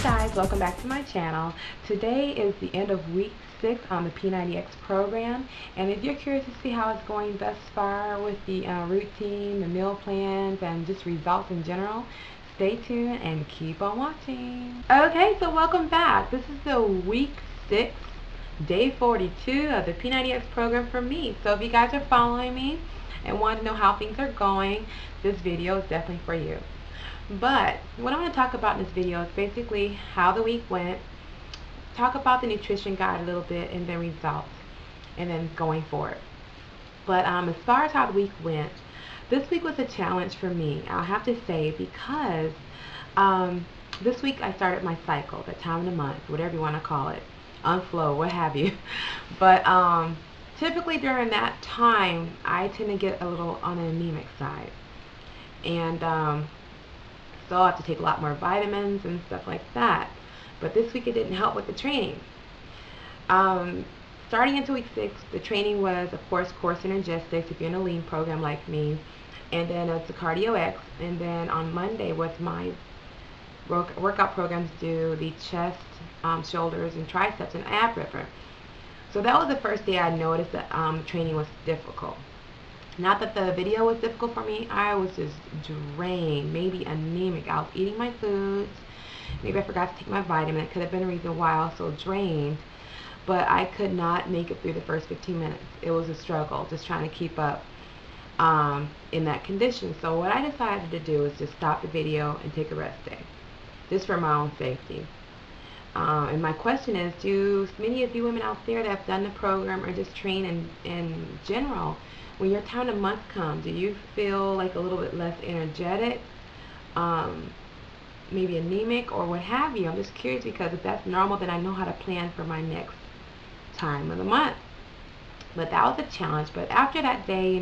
guys, welcome back to my channel. Today is the end of week 6 on the P90X program, and if you're curious to see how it's going thus far with the routine, the meal plans, and just results in general, stay tuned and keep on watching. Okay, so welcome back. This is the week 6, day 42 of the P90X program for me. So if you guys are following me and want to know how things are going, this video is definitely for you. But what I want to talk about in this video is basically how the week went, talk about the nutrition guide a little bit, and then results, and then going forward. But as far as how the week went, this week was a challenge for me, I'll have to say, because this week I started my cycle, the time of the month, whatever you want to call it, unflow, what have you. But typically during that time, I tend to get a little on the anemic side. And so I have to take a lot more vitamins and stuff like that. But this week it didn't help with the training. Starting into week 6, the training was, of course, core synergistics if you're in a lean program like me. And then it's the cardio X. And then on Monday was my workout programs do the chest, shoulders, and triceps and ab ripper. So that was the first day I noticed that training was difficult. Not that the video was difficult for me, I was just drained, maybe anemic. I was eating my foods, maybe I forgot to take my vitamin. It could have been a reason why I was so drained, but I could not make it through the first 15 minutes. It was a struggle, just trying to keep up in that condition. So what I decided to do is just stop the video and take a rest day, just for my own safety. And my question is, do many of you women out there that have done the program or just train in general, when your time of month comes, do you feel like a little bit less energetic, maybe anemic, or what have you? I'm just curious, because if that's normal, then I know how to plan for my next time of the month. But that was a challenge. But after that day,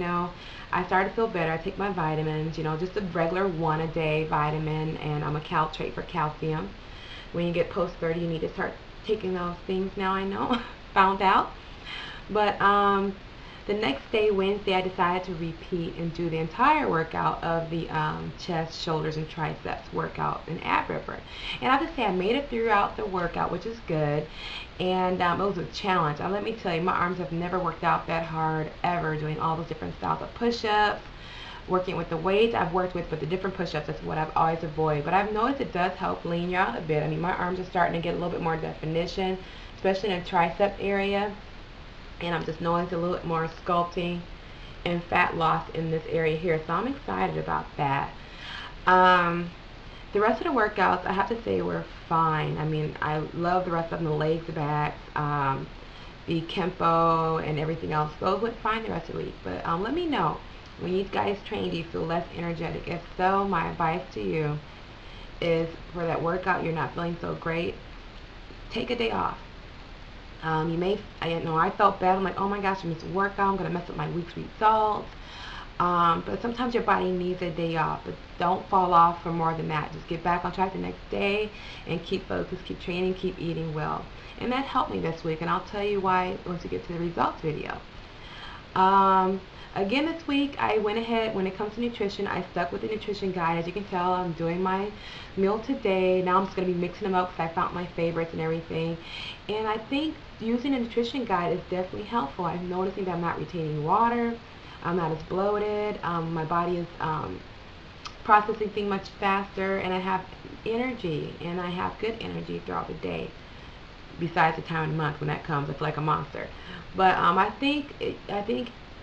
I started to feel better. I take my vitamins, just a regular one a day vitamin, and I'm a caltrate for calcium. When you get post 30, you need to start taking those things now, I know. Found out. But the next day, Wednesday, I decided to repeat and do the entire workout of the chest, shoulders, and triceps workout and ab ripper. And I have to say, I made it throughout the workout, which is good. And it was a challenge. Let me tell you, my arms have never worked out that hard ever, doing all those different styles of push-ups, working with the weights I've worked with, but the different push-ups, that's what I've always avoided. But I've noticed it does help lean you out a bit. I mean, my arms are starting to get a little bit more definition, especially in the tricep area. And I'm just noticing a little bit more sculpting and fat loss in this area here. So I'm excited about that. The rest of the workouts, I have to say, were fine. I mean, I love the rest of them, the legs, the backs, the Kempo, and everything else. Those went fine the rest of the week. But let me know, when you guys train, do you feel less energetic? If so, my advice to you is, for that workout you're not feeling so great, take a day off. I felt bad. I'm like, oh my gosh, I missed a workout. I'm going to mess up my week's results. But sometimes your body needs a day off. But don't fall off for more than that. Just get back on track the next day and keep focused, keep training, keep eating well. And that helped me this week, and I'll tell you why once we get to the results video. Again, this week I went ahead, when it comes to nutrition, I stuck with the nutrition guide. As you can tell, I'm doing my meal today. Now I'm just going to be mixing them up because I found my favorites and everything. And I think using a nutrition guide is definitely helpful. I'm noticing that I'm not retaining water, I'm not as bloated, my body is processing things much faster, and I have energy, and I have good energy throughout the day. Besides the time of the month, when that comes, I feel like a monster. But I think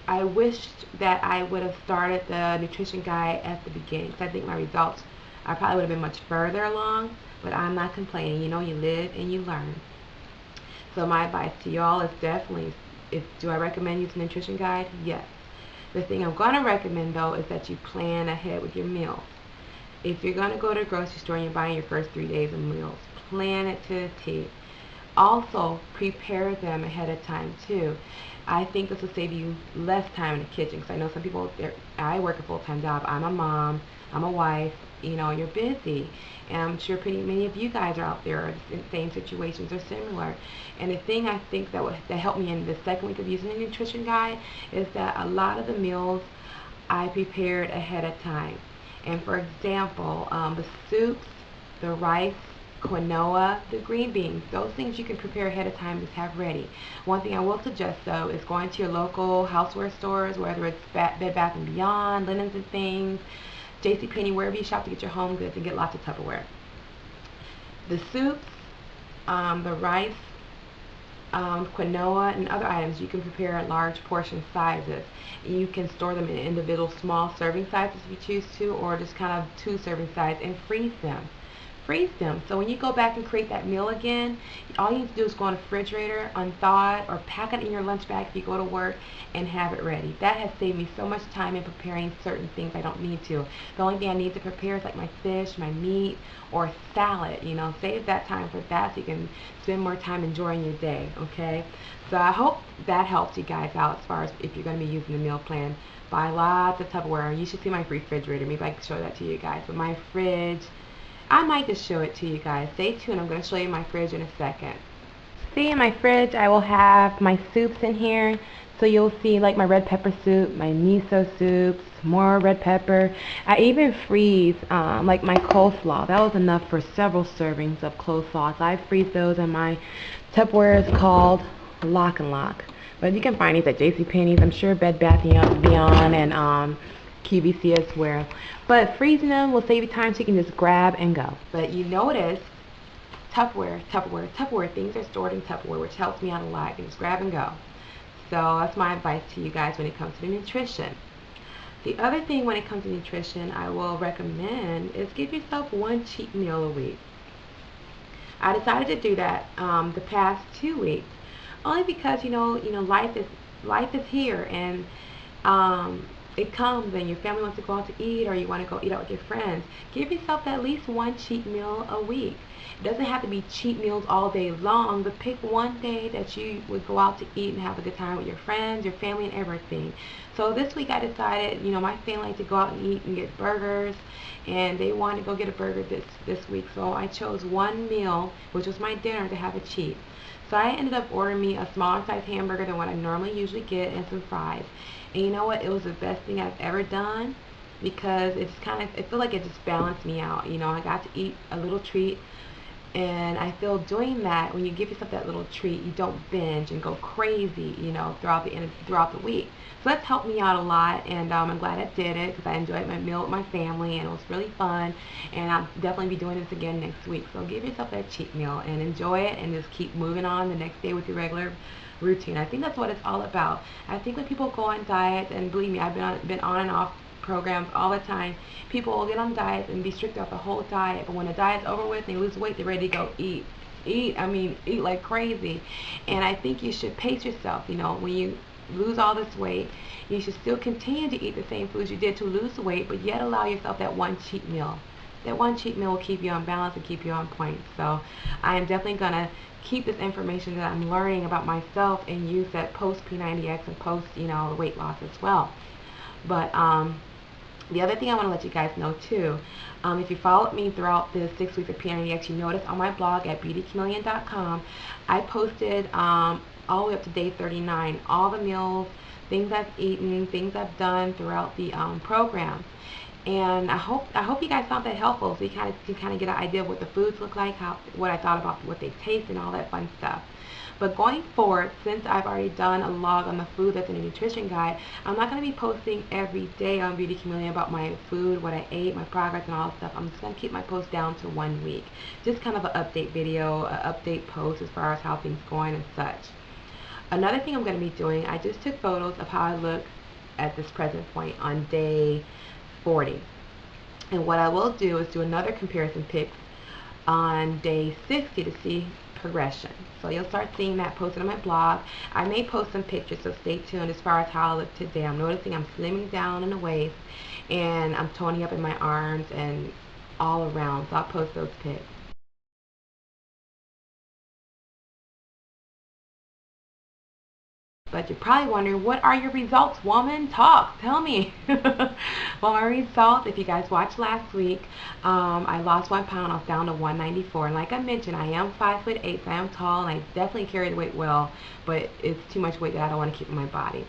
I wished that I would have started the nutrition guide at the beginning, because I think my results, I probably would have been much further along. But I'm not complaining. You live and you learn. So my advice to y'all is definitely, do I recommend using the nutrition guide? Yes. The thing I'm going to recommend, though, is that you plan ahead with your meals. If you're going to go to the grocery store and you're buying your first 3 days of meals, plan it to a T. Also, prepare them ahead of time, too. I think this will save you less time in the kitchen, because I know some people, I work a full-time job. I'm a mom, I'm a wife, you're busy. And I'm sure pretty many of you guys are out there in the same situations or similar. And the thing I think that helped me in the second week of using the nutrition guide is that a lot of the meals I prepared ahead of time. And for example, the soups, the rice, quinoa, the green beans. Those things you can prepare ahead of time, just have ready. One thing I will suggest though is going to your local houseware stores, whether it's Bed Bath & Beyond, Linens and Things, JCPenney, wherever you shop to get your home goods, and get lots of Tupperware. The soups, the rice, quinoa, and other items you can prepare in large portion sizes. You can store them in individual small serving sizes if you choose to, or just kind of 2 serving size, and freeze them. Freeze them. So when you go back and create that meal again, all you need to do is go in the refrigerator, unthaw it, or pack it in your lunch bag if you go to work, and have it ready. That has saved me so much time in preparing certain things I don't need to. The only thing I need to prepare is like my fish, my meat, or salad. You know, save that time for that so you can spend more time enjoying your day, okay? So I hope that helps you guys out as far as if you're going to be using the meal plan. Buy lots of Tupperware. You should see my refrigerator. Maybe I can show that to you guys. But my fridge, I might just show it to you guys. Stay tuned. I'm going to show you my fridge in a second. See, in my fridge, I will have my soups in here. So you'll see like my red pepper soup, my miso soups, more red pepper. I even freeze like my coleslaw. That was enough for several servings of coleslaw. So I freeze those in my Tupperware. Is called Lock and Lock. But you can find these at JCPenney's. I'm sure Bed Bath & Beyond and QVC as well. But freezing them will save you time so you can just grab and go. But you notice Tupperware, Tupperware, Tupperware. Things are stored in Tupperware, which helps me out a lot. You can just grab and go. So that's my advice to you guys when it comes to nutrition. The other thing when it comes to nutrition I will recommend is give yourself one cheat meal a week. I decided to do that the past 2 weeks, only because you know life is here, and it comes and your family wants to go out to eat, or you want to go eat out with your friends. Give yourself at least one cheat meal a week. It doesn't have to be cheat meals all day long, but pick one day that you would go out to eat and have a good time with your friends, your family, and everything. So this week I decided, my family to go out and eat and get burgers, and they wanted to go get a burger this week. So I chose one meal, which was my dinner, to have a cheat. So I ended up ordering me a smaller size hamburger than what I normally usually get, and some fries. And you know what? It was the best thing I've ever done, because it feel like it just balanced me out. I got to eat a little treat. And I feel doing that, when you give yourself that little treat, you don't binge and go crazy, throughout the week. So that's helped me out a lot, and I'm glad I did it, because I enjoyed my meal with my family, and it was really fun. And I'll definitely be doing this again next week. So give yourself that cheat meal and enjoy it, and just keep moving on the next day with your regular routine. I think that's what it's all about. I think when people go on diets, and believe me, I've been on and off programs all the time. People will get on diets and be strict off the whole diet, but when the diet's over with and they lose weight, they're ready to go eat. Eat like crazy. And I think you should pace yourself. When you lose all this weight, you should still continue to eat the same foods you did to lose weight, but yet allow yourself that one cheat meal. That one cheat meal will keep you on balance and keep you on point. So I am definitely going to keep this information that I'm learning about myself and use that post P90X and post weight loss as well. But the other thing I want to let you guys know too, if you followed me throughout the 6 weeks of P90X, you notice on my blog at beautychameleon.com, I posted all the way up to day 39, all the meals, things I've eaten, things I've done throughout the program. And I hope you guys found that helpful, so you can kind of get an idea of what the foods look like, what I thought about what they taste, and all that fun stuff. But going forward, since I've already done a log on the food that's in the nutrition guide, I'm not going to be posting every day on Beauty Chameleon about my food, what I ate, my progress, and all that stuff. I'm just going to keep my post down to 1 week. Just kind of an update video, an update post as far as how things are going and such. Another thing I'm going to be doing, I just took photos of how I look at this present point on day 40. And what I will do is do another comparison pic on day 60 to see progression. So you'll start seeing that posted on my blog. I may post some pictures, so stay tuned as far as how I look today. I'm noticing I'm slimming down in the waist, and I'm toning up in my arms and all around. So I'll post those pics. But you're probably wondering, what are your results, woman? Talk, tell me. Well, my results, if you guys watched last week, I lost 1 pound. I was down to 194. And like I mentioned, I am 5'8", so I am tall, and I definitely carry the weight well, but it's too much weight that I don't want to keep in my body.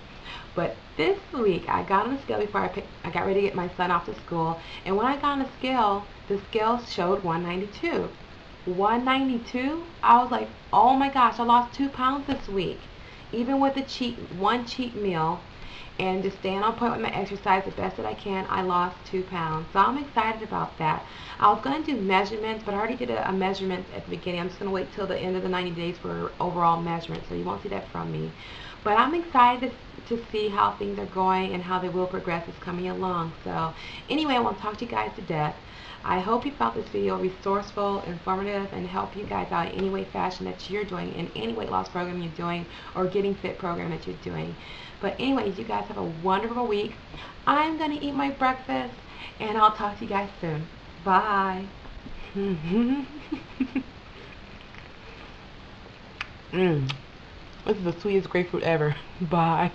But this week, I got on the scale before I got ready to get my son off to school, and when I got on the scale showed 192. 192. I was like, oh my gosh, I lost 2 pounds this week. Even with the one cheat meal and just staying on point with my exercise the best that I can, I lost 2 pounds. So I'm excited about that. I was going to do measurements, but I already did a measurement at the beginning. I'm just going to wait till the end of the 90 days for overall measurement, so you won't see that from me. But I'm excited to see how things are going and how they will progress as coming along. So anyway, I won't talk to you guys to death. I hope you found this video resourceful, informative, and help you guys out in any way, fashion that you're doing, in any weight loss program you're doing, or getting fit program that you're doing. But anyways, you guys have a wonderful week. I'm going to eat my breakfast, and I'll talk to you guys soon. Bye. This is the sweetest grapefruit ever. Bye.